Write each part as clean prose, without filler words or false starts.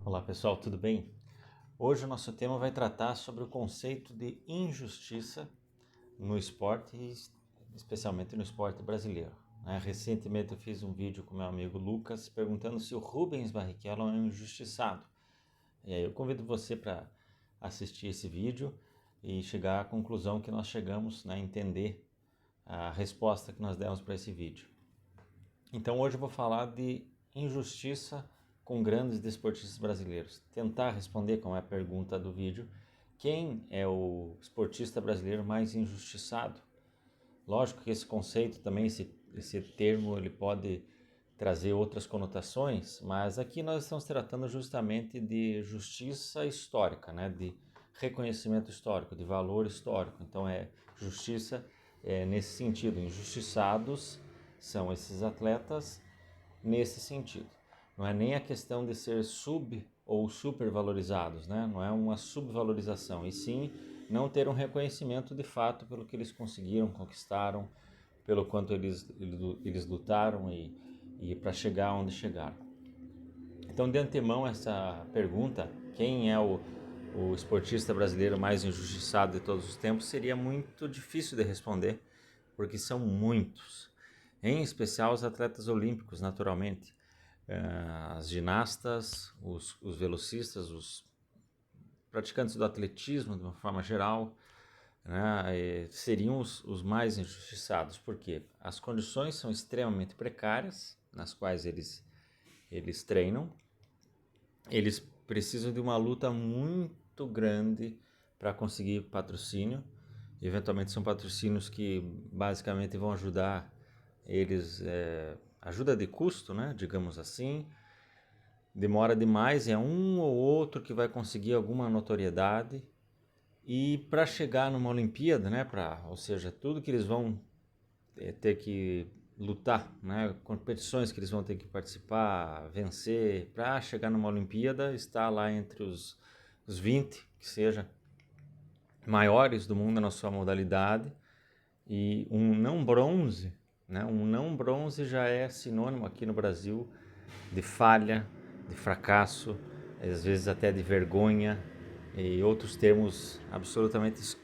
Olá pessoal, tudo bem? Hoje o nosso tema vai tratar sobre o conceito de injustiça no esporte e especialmente no esporte brasileiro. Recentemente eu fiz um vídeo com meu amigo Lucas perguntando se o Rubens Barrichello é um injustiçado. E aí eu convido você para assistir esse vídeo e chegar à conclusão que nós chegamos, entender a resposta que nós demos para esse vídeo. Então hoje eu vou falar de injustiça com grandes desportistas brasileiros. Tentar responder, como é a pergunta do vídeo, quem é o esportista brasileiro mais injustiçado? Lógico que esse conceito também, esse termo, ele pode trazer outras conotações, mas aqui nós estamos tratando justamente de justiça histórica, de reconhecimento histórico, de valor histórico. Então justiça nesse sentido, injustiçados são esses atletas nesse sentido. Não é nem a questão de ser sub ou supervalorizados, Não é uma subvalorização, e sim não ter um reconhecimento de fato pelo que eles conseguiram, conquistaram, pelo quanto eles lutaram e para chegar onde chegaram. Então, de antemão, essa pergunta, quem é o esportista brasileiro mais injustiçado de todos os tempos, seria muito difícil de responder, porque são muitos. Em especial os atletas olímpicos, naturalmente. As ginastas, os velocistas, os praticantes do atletismo, de uma forma geral, seriam os mais injustiçados, porque as condições são extremamente precárias, nas quais eles treinam, eles precisam de uma luta muito grande para conseguir patrocínio. Eventualmente são patrocínios que basicamente vão ajudar eles, ajuda de custo, digamos assim. Demora demais, é um ou outro que vai conseguir alguma notoriedade. E para chegar numa Olimpíada, ou seja, tudo que eles vão ter que lutar, competições que eles vão ter que participar, vencer, para chegar numa Olimpíada, estar lá entre os 20, que seja, maiores do mundo na sua modalidade, e um não bronze, um não bronze já é sinônimo aqui no Brasil de falha, de fracasso, às vezes até de vergonha e outros termos absolutamente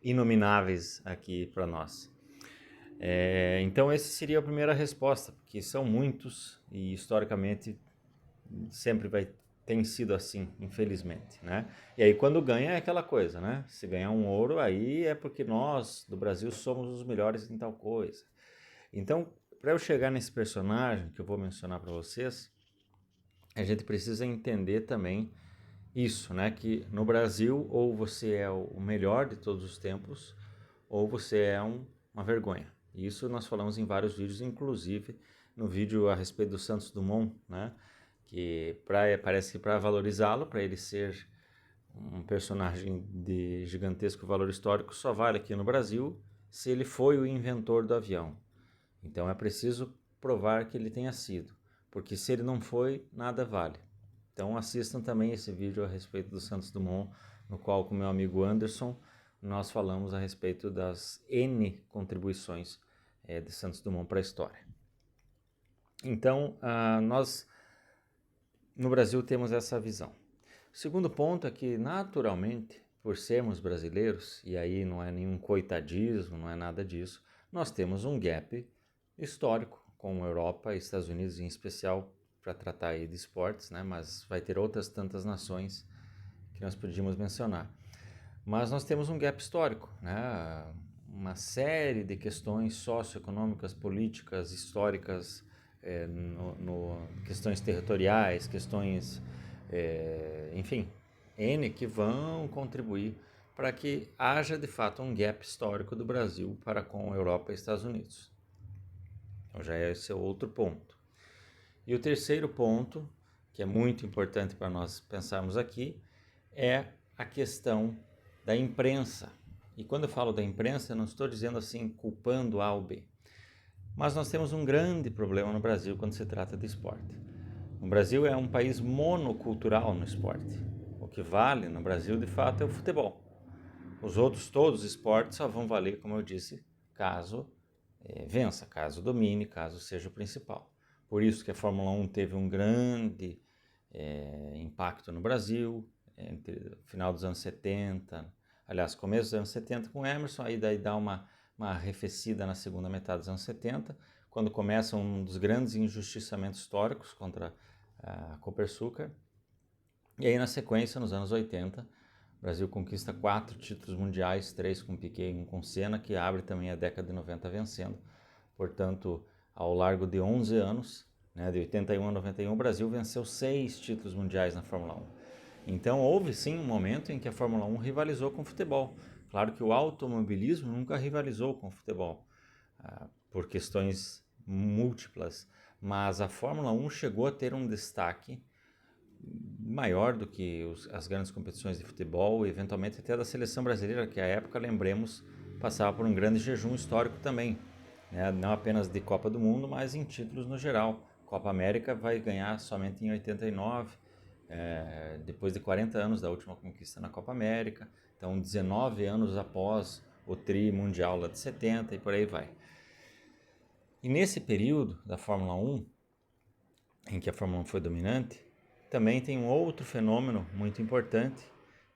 inomináveis aqui para nós. Então essa seria a primeira resposta, porque são muitos e historicamente sempre tem sido assim, infelizmente, E aí quando ganha é aquela coisa, Se ganhar um ouro, aí é porque nós do Brasil somos os melhores em tal coisa. Então, para eu chegar nesse personagem que eu vou mencionar para vocês, a gente precisa entender também isso, que no Brasil ou você é o melhor de todos os tempos ou você é uma vergonha. Isso nós falamos em vários vídeos, inclusive no vídeo a respeito do Santos Dumont, que parece que para valorizá-lo, para ele ser um personagem de gigantesco valor histórico, só vale aqui no Brasil se ele foi o inventor do avião. Então é preciso provar que ele tenha sido, porque se ele não foi, nada vale. Então assistam também esse vídeo a respeito do Santos Dumont, no qual com meu amigo Anderson nós falamos a respeito das N contribuições de Santos Dumont para a história. Então nós no Brasil temos essa visão. O segundo ponto é que naturalmente, por sermos brasileiros, e aí não é nenhum coitadismo, não é nada disso, nós temos um gap histórico com a Europa e Estados Unidos em especial para tratar aí de esportes, mas vai ter outras tantas nações que nós podíamos mencionar. Mas nós temos um gap histórico, uma série de questões socioeconômicas, políticas, históricas, questões territoriais, questões, enfim, N que vão contribuir para que haja de fato um gap histórico do Brasil para com a Europa e Estados Unidos. Então já é esse outro ponto. E o terceiro ponto, que é muito importante para nós pensarmos aqui, é a questão da imprensa. E quando eu falo da imprensa, eu não estou dizendo assim, culpando A ou B. Mas nós temos um grande problema no Brasil quando se trata de esporte. O Brasil é um país monocultural no esporte. O que vale no Brasil, de fato, é o futebol. Os outros, todos os esportes, só vão valer, como eu disse, caso vença, caso domine, caso seja o principal. Por isso que a Fórmula 1 teve um grande impacto no Brasil, entre final dos anos 70, aliás, começo dos anos 70 com Emerson, aí daí dá uma arrefecida na segunda metade dos anos 70, quando começa um dos grandes injustiçamentos históricos contra a Copersucar. E aí na sequência, nos anos 80, o Brasil conquista 4 títulos mundiais, 3 com Piquet e 1 com Senna, que abre também a década de 90 vencendo. Portanto, ao largo de 11 anos, né, de 81 a 91, o Brasil venceu 6 títulos mundiais na Fórmula 1. Então houve sim um momento em que a Fórmula 1 rivalizou com o futebol. Claro que o automobilismo nunca rivalizou com o futebol, por questões múltiplas, mas a Fórmula 1 chegou a ter um destaque maior do que as grandes competições de futebol e eventualmente até da seleção brasileira, que à época, lembremos, passava por um grande jejum histórico também, né? Não apenas de Copa do Mundo, mas em títulos no geral. Copa América vai ganhar somente em 89, depois de 40 anos da última conquista na Copa América, então 19 anos após o tri mundial lá de 70 e por aí vai. E nesse período da Fórmula 1, em que a Fórmula 1 foi dominante, também tem um outro fenômeno muito importante,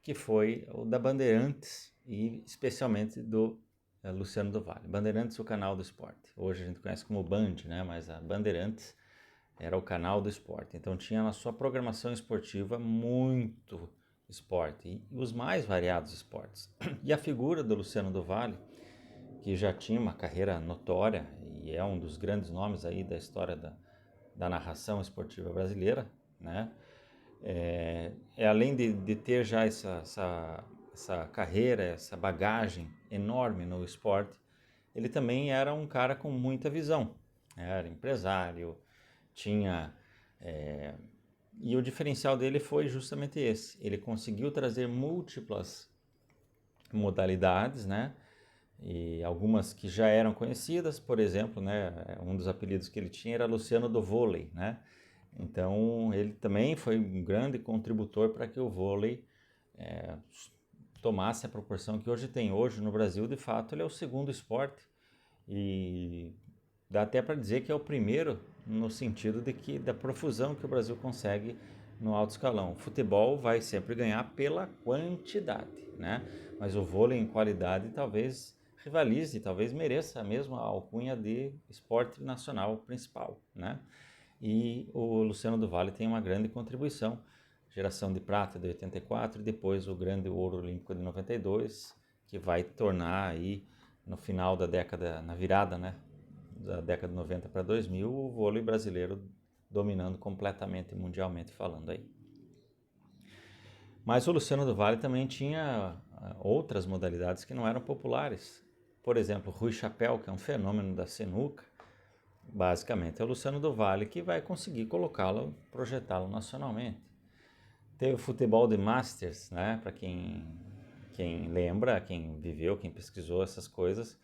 que foi o da Bandeirantes e especialmente do Luciano do Vale. Bandeirantes, o canal do esporte. Hoje a gente conhece como Band, né? Mas a Bandeirantes era o canal do esporte. Então tinha na sua programação esportiva muito esporte e os mais variados esportes. E a figura do Luciano do Vale, que já tinha uma carreira notória e é um dos grandes nomes aí da história da narração esportiva brasileira, né? Além de ter já essa carreira, essa bagagem enorme no esporte, ele também era um cara com muita visão, era empresário, tinha... e o diferencial dele foi justamente esse, ele conseguiu trazer múltiplas modalidades, né? E algumas que já eram conhecidas, por exemplo, né, um dos apelidos que ele tinha era Luciano do Vôlei, né? Então ele também foi um grande contributor para que o vôlei tomasse a proporção que hoje tem. Hoje no Brasil, de fato, ele é o segundo esporte e dá até para dizer que é o primeiro no sentido da profusão que o Brasil consegue no alto escalão. O futebol vai sempre ganhar pela quantidade, né? Mas o vôlei em qualidade talvez rivalize, talvez mereça mesmo a alcunha de esporte nacional principal, né? E o Luciano do Vale tem uma grande contribuição, geração de prata de 84 e depois o grande ouro olímpico de 92, que vai tornar aí no final da década, na virada, né, da década de 90 para 2000, o vôlei brasileiro dominando completamente mundialmente falando aí. Mas o Luciano do Vale também tinha outras modalidades que não eram populares. Por exemplo, Rui Chapéu, que é um fenômeno da sinuca, basicamente é o Luciano do Vale que vai conseguir colocá-lo, projetá-lo nacionalmente. Teve o futebol de Masters, né? Para quem lembra, quem viveu, quem pesquisou essas coisas,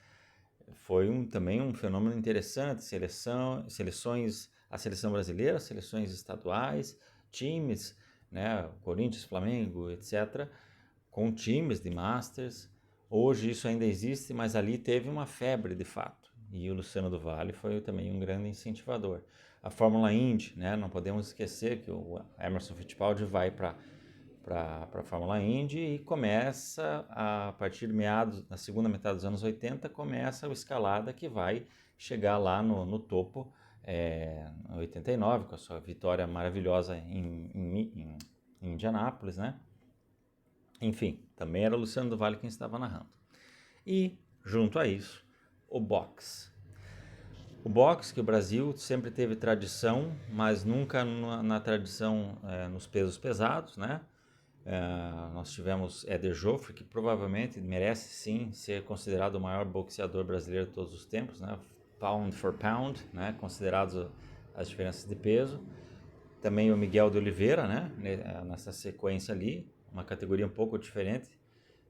foi também um fenômeno interessante. Seleções, a seleção brasileira, seleções estaduais, times, né? Corinthians, Flamengo, etc., com times de Masters. Hoje isso ainda existe, mas ali teve uma febre de fato. E o Luciano do Vale foi também um grande incentivador. A Fórmula Indy, né? Não podemos esquecer que o Emerson Fittipaldi vai para a Fórmula Indy e começa, a partir de meados, na segunda metade dos anos 80, começa a escalada que vai chegar lá no topo em 89, com a sua vitória maravilhosa em Indianápolis, né? Enfim, também era o Luciano do Vale quem estava narrando. E, junto a isso, o boxe. O boxe, que o Brasil sempre teve tradição, mas nunca na tradição nos pesos pesados, né? Nós tivemos Éder Joffre, que provavelmente merece sim ser considerado o maior boxeador brasileiro de todos os tempos, né? Pound for pound, né? Considerados as diferenças de peso. Também o Miguel de Oliveira, né? Nessa sequência ali, uma categoria um pouco diferente.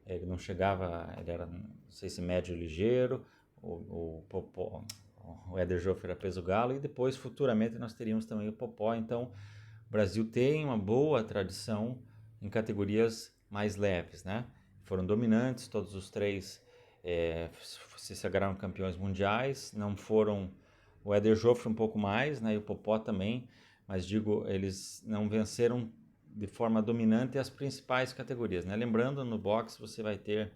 Ele não chegava, ele era, não sei se médio ligeiro, o Éder Joffre era peso galo, e depois futuramente nós teríamos também o Popó. Então o Brasil tem uma boa tradição em categorias mais leves, né? Foram dominantes, todos os três se sagraram campeões mundiais, não foram, o Éder Joffre um pouco mais, né? E o Popó também, mas digo, eles não venceram de forma dominante as principais categorias, né? Lembrando, no boxe você vai ter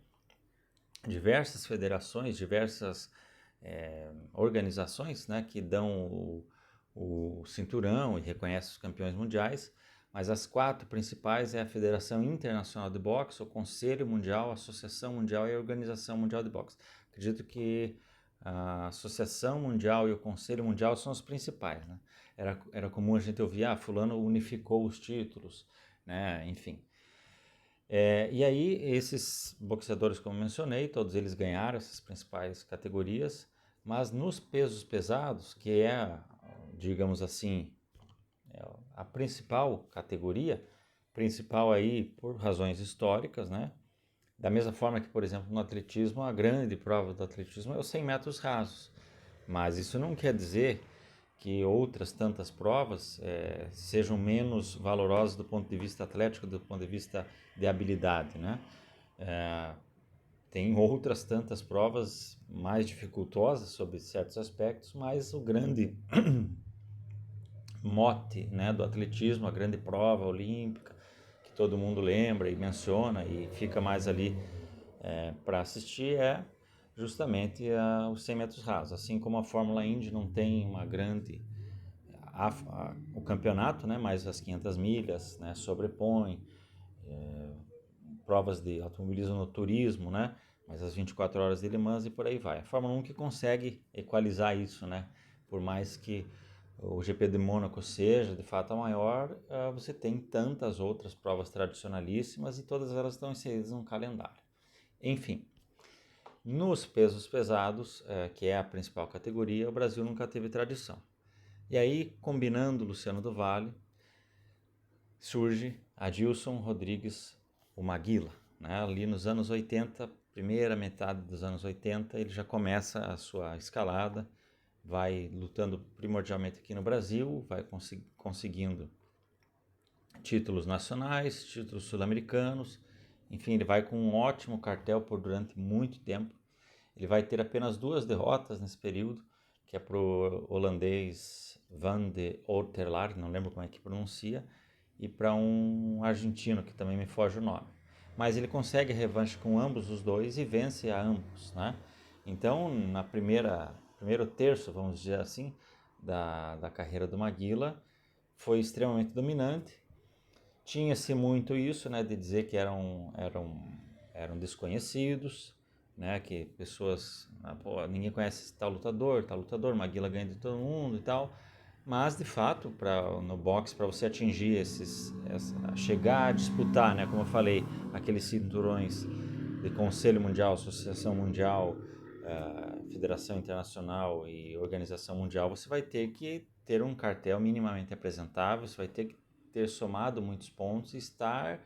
diversas federações, diversas organizações, né, que dão o cinturão e reconhecem os campeões mundiais, mas as 4 principais é a Federação Internacional de Boxe, o Conselho Mundial, a Associação Mundial e a Organização Mundial de Boxe. Acredito que a Associação Mundial e o Conselho Mundial são os principais, né? Era comum a gente ouvir, fulano unificou os títulos, né? Enfim. E aí, esses boxeadores, como mencionei, todos eles ganharam essas principais categorias, mas nos pesos pesados, que é, digamos assim, a principal categoria, principal aí por razões históricas, né? Da mesma forma que, por exemplo, no atletismo, a grande prova do atletismo é os 100 metros rasos, mas isso não quer dizer que outras tantas provas sejam menos valorosas do ponto de vista atlético, do ponto de vista de habilidade, né? Tem outras tantas provas mais dificultosas sobre certos aspectos, mas o grande mote, né, do atletismo, a grande prova olímpica, que todo mundo lembra e menciona e fica mais ali para assistir, é justamente os 100 metros rasos. Assim como a Fórmula Indy não tem uma grande o campeonato, né, mas as 500 milhas, né, sobrepõe provas de automobilismo no turismo, né, mas as 24 horas de Le Mans e por aí vai. A Fórmula 1 que consegue equalizar isso, né, por mais que o GP de Mônaco seja de fato a maior, você tem tantas outras provas tradicionalíssimas e todas elas estão inseridas num calendário. Enfim, nos pesos pesados, que é a principal categoria, o Brasil nunca teve tradição. E aí, combinando Luciano do Vale, surge Adilson Rodrigues, o Maguila, né? Ali nos anos 80, primeira metade dos anos 80, ele já começa a sua escalada, vai lutando primordialmente aqui no Brasil, vai conseguindo títulos nacionais, títulos sul-americanos, enfim, ele vai com um ótimo cartel por durante muito tempo. Ele vai ter apenas 2 derrotas nesse período, que é para o holandês Van de Outerlaar, não lembro como é que pronuncia, e para um argentino, que também me foge o nome. Mas ele consegue a revanche com ambos os dois e vence a ambos, né? Então, na primeiro terço, vamos dizer assim, da carreira do Maguila, foi extremamente dominante. Tinha-se muito isso, né, de dizer que eram desconhecidos, né, que pessoas, ninguém conhece esse tal lutador, Maguila ganha de todo mundo e tal, mas de fato, no boxe, para você atingir chegar a disputar, né, como eu falei, aqueles cinturões de Conselho Mundial, Associação Mundial, Federação Internacional e Organização Mundial, você vai ter que ter um cartel minimamente apresentável, você vai ter que ter somado muitos pontos e estar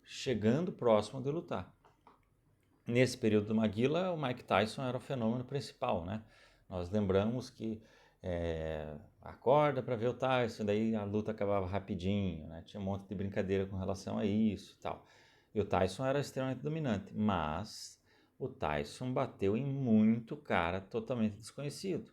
chegando próximo de lutar. Nesse período do Maguila, o Mike Tyson era o fenômeno principal, né? Nós lembramos que acorda para ver o Tyson, daí a luta acabava rapidinho, né? Tinha um monte de brincadeira com relação a isso e tal. E o Tyson era extremamente dominante, mas o Tyson bateu em muito cara totalmente desconhecido.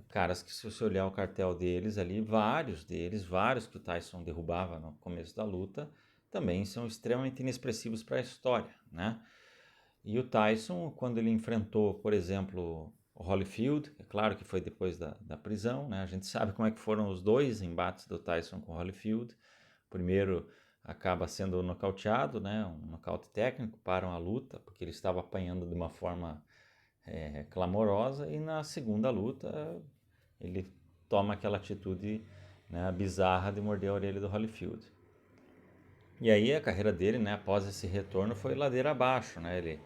Caras que, se você olhar o cartel deles ali, vários que o Tyson derrubava no começo da luta, também são extremamente inexpressivos para a história, né? E o Tyson, quando ele enfrentou, por exemplo, o Holyfield, é claro que foi depois da prisão, né? A gente sabe como é que foram os 2 embates do Tyson com o Holyfield. O primeiro acaba sendo nocauteado, né? Um nocaute técnico, param a luta, porque ele estava apanhando de uma forma clamorosa, e na segunda luta ele toma aquela atitude, né, bizarra de morder a orelha do Holyfield. E aí a carreira dele, né, após esse retorno, foi ladeira abaixo, né?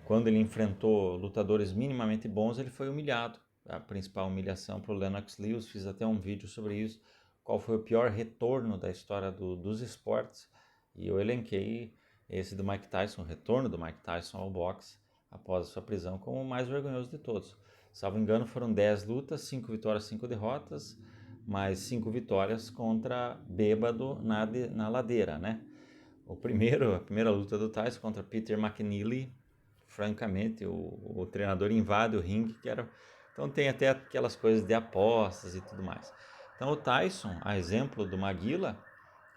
Quando ele enfrentou lutadores minimamente bons, ele foi humilhado. A principal humilhação para o Lennox Lewis, fiz até um vídeo sobre isso, qual foi o pior retorno da história dos esportes, e eu elenquei esse do Mike Tyson, o retorno do Mike Tyson ao boxe após a sua prisão, como o mais vergonhoso de todos. Salvo engano, foram 10 lutas, 5 vitórias, 5 derrotas, mais 5 vitórias contra bêbado na ladeira, né? A primeira luta do Tyson contra Peter McNeely, francamente, o treinador invade o ringue, então tem até aquelas coisas de apostas e tudo mais. Então o Tyson, a exemplo do Maguila,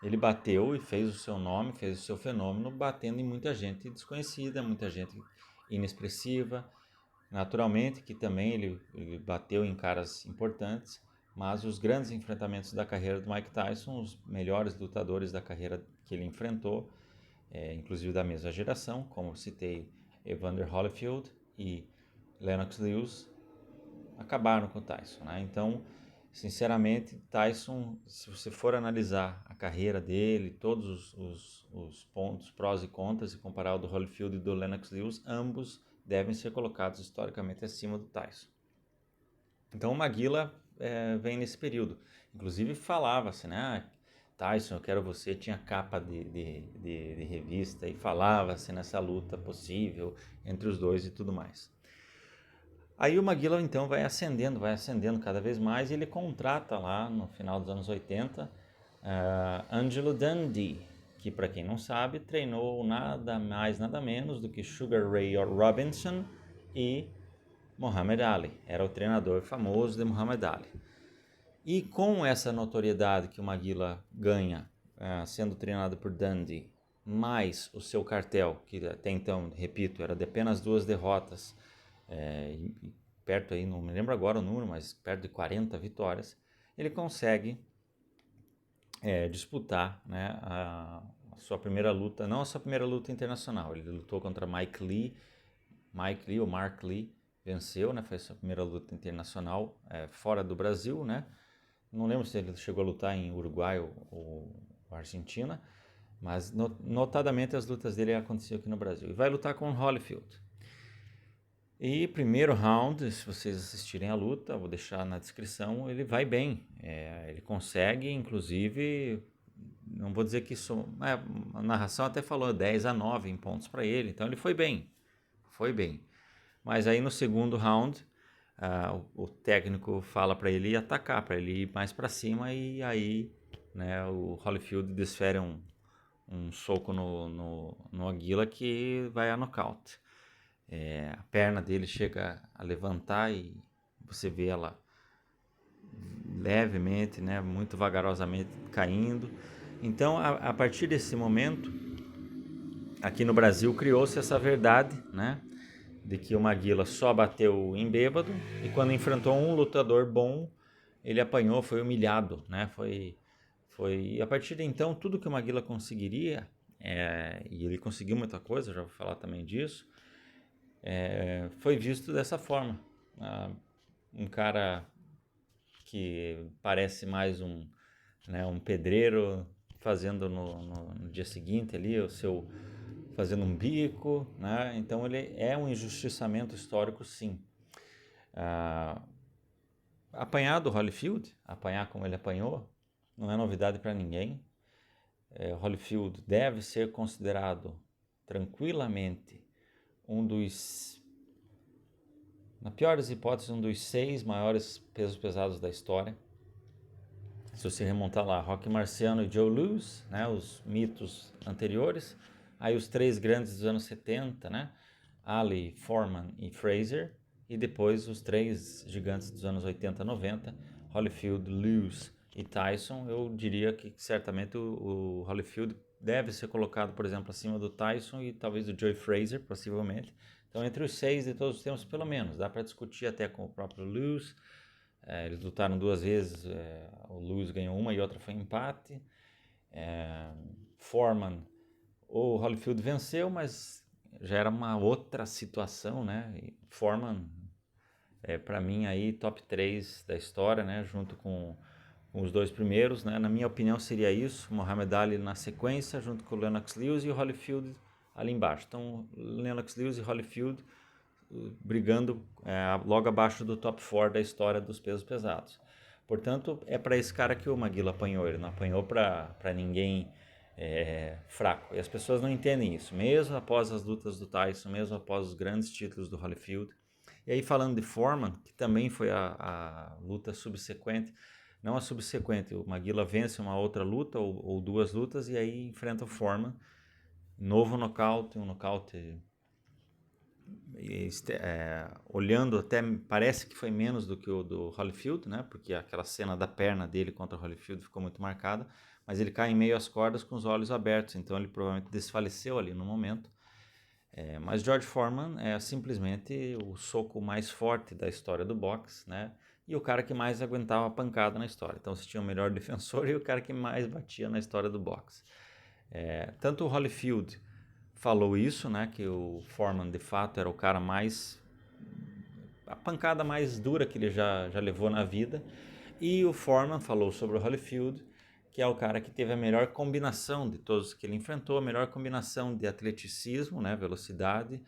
ele bateu e fez o seu nome, fez o seu fenômeno, batendo em muita gente desconhecida, muita gente inexpressiva. Naturalmente que também ele bateu em caras importantes, mas os grandes enfrentamentos da carreira do Mike Tyson, os melhores lutadores da carreira que ele enfrentou, inclusive da mesma geração, como citei Evander Holyfield e Lennox Lewis, acabaram com o Tyson, né? Então, sinceramente, Tyson, se você for analisar a carreira dele, todos os pontos, prós e contras, e comparar o do Holyfield e do Lennox Lewis, ambos devem ser colocados historicamente acima do Tyson. Então o Maguila vem nesse período. Inclusive falava-se, né? Tyson, eu quero você, tinha capa de revista e falava-se nessa luta possível entre os dois e tudo mais. Aí o Maguila então vai ascendendo cada vez mais e ele contrata lá no final dos anos 80 Angelo Dundee, que para quem não sabe treinou nada mais nada menos do que Sugar Ray Robinson e Muhammad Ali. Era o treinador famoso de Muhammad Ali. E com essa notoriedade que o Maguila ganha sendo treinado por Dundee, mais o seu cartel, que até então, repito, era de apenas 2 derrotas, perto aí, não me lembro agora o número, mas perto de 40 vitórias, ele consegue disputar, né, a sua primeira luta, não a sua primeira luta internacional, ele lutou contra Mark Lee, venceu, né, foi a sua primeira luta internacional fora do Brasil, né, não lembro se ele chegou a lutar em Uruguai ou Argentina, mas notadamente as lutas dele aconteceram aqui no Brasil, e vai lutar com o Holyfield. E primeiro round, se vocês assistirem a luta, vou deixar na descrição, ele vai bem. Ele consegue, inclusive, não vou dizer que isso... a narração até falou 10-9 em pontos para ele, então ele foi bem. Foi bem. Mas aí no segundo round, o técnico fala para ele atacar, para ele ir mais para cima, e aí, né, o Holyfield desfere um soco no Aguila que vai a nocaute. A perna dele chega a levantar e você vê ela levemente, né, muito vagarosamente caindo. Então, a partir desse momento, aqui no Brasil criou-se essa verdade, né, de que o Maguila só bateu em bêbado e quando enfrentou um lutador bom, ele apanhou, foi humilhado, né, e a partir de então, tudo que o Maguila conseguiria, e ele conseguiu muita coisa, já vou falar também disso, foi visto dessa forma. Um cara que parece mais um pedreiro fazendo no dia seguinte ali fazendo um bico, né? Então ele é um injustiçamento histórico, sim. Apanhar do Holyfield, apanhar como ele apanhou, não é novidade para ninguém. Holyfield deve ser considerado tranquilamente na pior das hipóteses, um dos 6 maiores pesos pesados da história. Se você remontar lá, Rocky Marciano e Joe Louis, né, os mitos anteriores, aí os 3 grandes dos anos 70, né, Ali, Foreman e Frazier, e depois os 3 gigantes dos anos 80 e 90, Holyfield, Lewis e Tyson. Eu diria que certamente o Holyfield deve ser colocado, por exemplo, acima do Tyson e talvez do Joe Frazier, possivelmente. Então, entre os 6 de todos os tempos, pelo menos. Dá para discutir até com o próprio Lewis. Eles lutaram 2 vezes, o Lewis ganhou uma e outra foi empate. Foreman, o Holyfield venceu, mas já era uma outra situação, né? E Foreman, para mim, aí top 3 da história, né? Junto com os 2 primeiros, né? Na minha opinião seria isso, Muhammad Ali na sequência, junto com o Lennox Lewis e o Holyfield ali embaixo. Então, Lennox Lewis e Holyfield brigando logo abaixo do top 4 da história dos pesos pesados. Portanto, é para esse cara que o Maguila apanhou, ele não apanhou para ninguém fraco. E as pessoas não entendem isso, mesmo após as lutas do Tyson, mesmo após os grandes títulos do Holyfield. E aí falando de Foreman, que também foi a luta subsequente, não a subsequente, o Maguila vence uma outra luta ou 2 lutas e aí enfrenta o Foreman, novo nocaute, um nocaute olhando até parece que foi menos do que o do Holyfield, né? Porque aquela cena da perna dele contra o Holyfield ficou muito marcada, mas ele cai em meio às cordas com os olhos abertos, então ele provavelmente desfaleceu ali no momento. Mas George Foreman é simplesmente o soco mais forte da história do boxe, né? E o cara que mais aguentava a pancada na história. Então você tinha o melhor defensor e o cara que mais batia na história do boxe. Tanto o Holyfield falou isso, né, que o Foreman de fato era o cara a pancada mais dura que ele já levou na vida, e o Foreman falou sobre o Holyfield, que é o cara que teve a melhor combinação de todos que ele enfrentou, a melhor combinação de atleticismo, né, velocidade,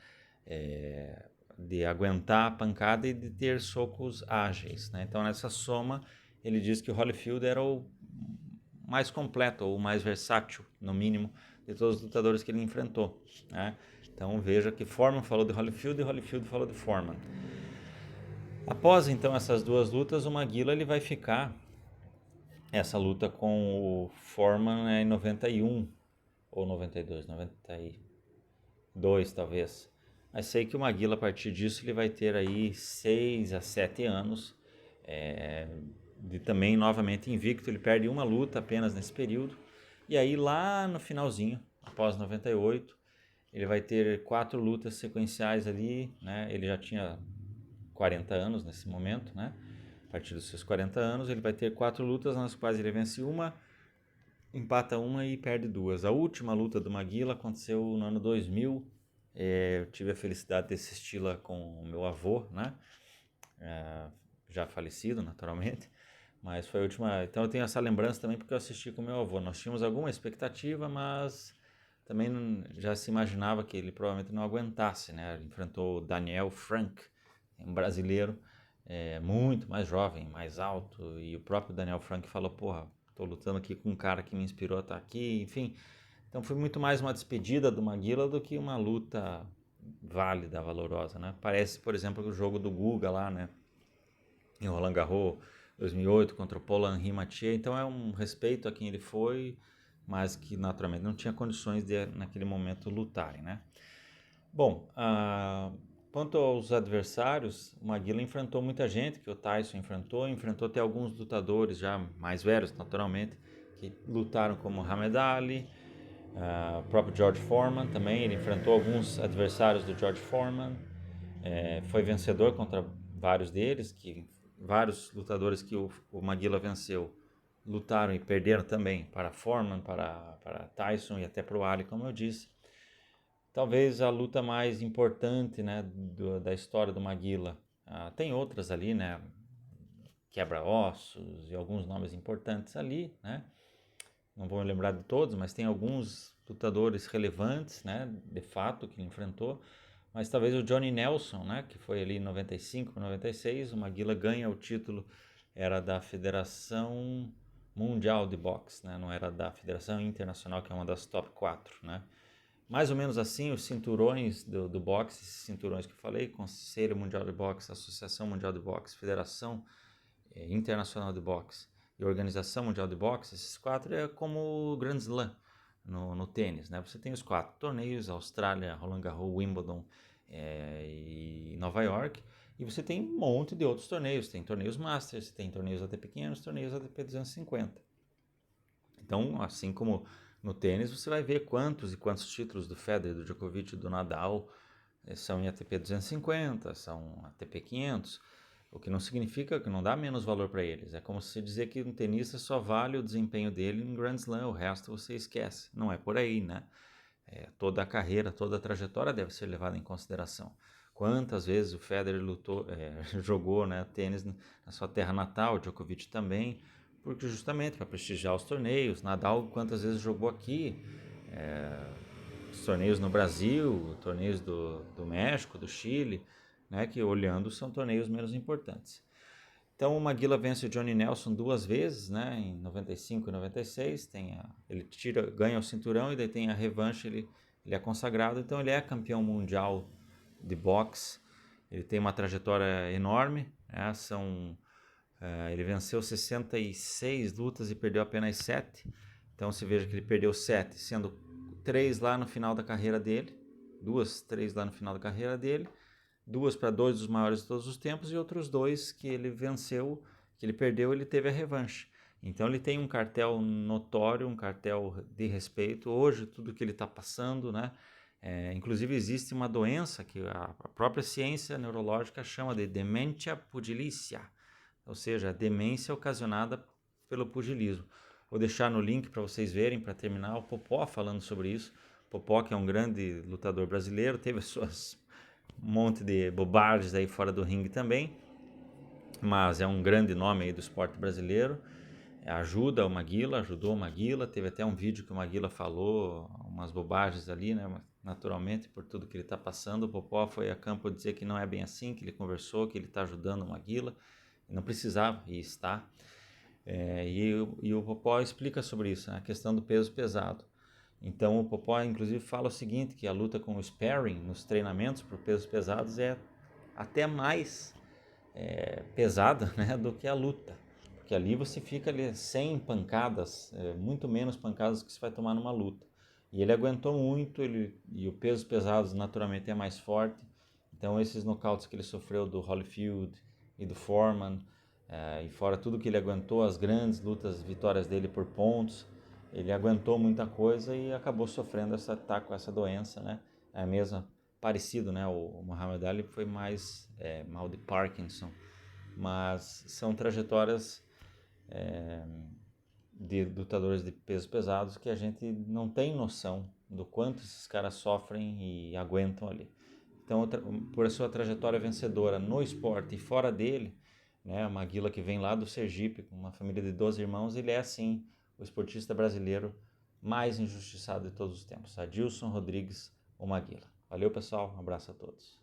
de aguentar a pancada e de ter socos ágeis, né? Então nessa soma ele diz que o Holyfield era o mais completo, ou o mais versátil, no mínimo, de todos os lutadores que ele enfrentou, né? Então veja que Foreman falou de Holyfield e Holyfield falou de Foreman. Após então essas duas lutas, o Maguila ele vai ficar essa luta com o Foreman em 91 ou 92, 92 talvez. Mas sei que o Maguila a partir disso ele vai ter aí 6 a 7 anos de também novamente invicto. Ele perde uma luta apenas nesse período. E aí lá no finalzinho, após 98, ele vai ter 4 lutas sequenciais ali, né? Ele já tinha 40 anos nesse momento, né? A partir dos seus 40 anos, ele vai ter 4 lutas nas quais ele vence uma, empata uma e perde 2. A última luta do Maguila aconteceu no ano 2000. Eu tive a felicidade de assisti-la com o meu avô, né? Já falecido, naturalmente. Mas foi a última. Então eu tenho essa lembrança também porque eu assisti com meu avô. Nós tínhamos alguma expectativa, mas também já se imaginava que ele provavelmente não aguentasse, né? Ele enfrentou o Daniel Frank, um brasileiro muito mais jovem, mais alto, e o próprio Daniel Frank falou: porra, tô lutando aqui com um cara que me inspirou a estar aqui, enfim. Então foi muito mais uma despedida do Maguila do que uma luta válida, valorosa, né? Parece, por exemplo, o jogo do Guga lá, né? Em Roland Garros 2008 contra o Polan Mathieu. Então é um respeito a quem ele foi, mas que naturalmente não tinha condições de naquele momento lutarem, né? Bom, quanto aos adversários, o Maguila enfrentou muita gente, que o Tyson enfrentou até alguns lutadores já mais velhos, naturalmente, que lutaram como Muhammad Ali, o próprio George Foreman também, ele enfrentou alguns adversários do George Foreman, foi vencedor contra vários deles, vários lutadores que o Maguila venceu lutaram e perderam também para Foreman, para Tyson e até para o Ali, como eu disse. Talvez a luta mais importante, né, da história do Maguila. Tem outras ali, né, quebra-ossos e alguns nomes importantes ali, né? Não vou me lembrar de todos, mas tem alguns lutadores relevantes, né, de fato, que ele enfrentou. Mas talvez o Johnny Nelson, né, que foi ali em 95, 96, o Maguila ganha o título, era da Federação Mundial de Boxe, né, não era da Federação Internacional, que é uma das top 4, né. Mais ou menos assim, os cinturões do boxe, esses cinturões que eu falei, Conselho Mundial de Boxe, Associação Mundial de Boxe, Federação Internacional de Boxe e Organização Mundial de Boxe, esses 4 é como o Grand Slam no tênis, né? Você tem os 4 torneios, Austrália, Roland Garros, Wimbledon e Nova York, e você tem um monte de outros torneios, tem torneios Masters, tem torneios ATP 500, torneios ATP 250. Então, assim como no tênis, você vai ver quantos e quantos títulos do Federer, do Djokovic, do Nadal são em ATP 250, são ATP 500, o que não significa que não dá menos valor para eles. É como se dizer que um tenista só vale o desempenho dele em Grand Slam, o resto você esquece. Não é por aí, né? Toda a carreira, toda a trajetória deve ser levada em consideração. Quantas vezes o Federer jogou, né, tênis na sua terra natal, o Djokovic também, porque justamente para prestigiar os torneios. Nadal quantas vezes jogou aqui, os torneios no Brasil, torneios do México, do Chile, né, que olhando são torneios menos importantes. Então o Maguila vence o Johnny Nelson 2 vezes, né, em 95 e 96, ele ganha o cinturão e daí tem a revanche, ele é consagrado, então ele é campeão mundial de boxe, ele tem uma trajetória enorme, né, ele venceu 66 lutas e perdeu apenas 7, então se veja que ele perdeu 7, sendo 3 lá no final da carreira dele, 2, 3 lá no final da carreira dele, 2 para 2 dos maiores de todos os tempos e outros 2 que ele venceu, que ele perdeu, ele teve a revanche. Então ele tem um cartel notório, um cartel de respeito. Hoje tudo que ele está passando, né? Inclusive existe uma doença que a própria ciência neurológica chama de demência pugilícia, ou seja, a demência ocasionada pelo pugilismo. Vou deixar no link para vocês verem, para terminar, o Popó falando sobre isso. Popó, que é um grande lutador brasileiro, teve suas monte de bobagens aí fora do ringue também, mas é um grande nome aí do esporte brasileiro. Ajudou o Maguila, teve até um vídeo que o Maguila falou umas bobagens ali, né? Naturalmente, por tudo que ele está passando, o Popó foi a campo dizer que não é bem assim, que ele conversou, que ele está ajudando o Maguila, não precisava, e está. E o Popó explica sobre isso, né? A questão do peso pesado. Então o Popó inclusive fala o seguinte, que a luta com o sparring nos treinamentos por pesos pesados é até mais pesada, né, do que a luta. Porque ali você fica ali sem pancadas, muito menos pancadas que você vai tomar numa luta. E ele aguentou muito, e o peso pesados naturalmente é mais forte. Então esses nocautes que ele sofreu do Holyfield e do Foreman, e fora tudo que ele aguentou, as grandes lutas, vitórias dele por pontos, ele aguentou muita coisa e acabou sofrendo tá com essa doença, né? É a mesma, parecido, né? O Muhammad Ali foi mais mal de Parkinson, mas são trajetórias de lutadores de pesos pesados que a gente não tem noção do quanto esses caras sofrem e aguentam ali. Então, por a sua trajetória vencedora no esporte e fora dele, né, a Maguila que vem lá do Sergipe, com uma família de 12 irmãos, ele é sim o esportista brasileiro mais injustiçado de todos os tempos, Adilson Rodrigues, o Maguila. Valeu, pessoal, um abraço a todos.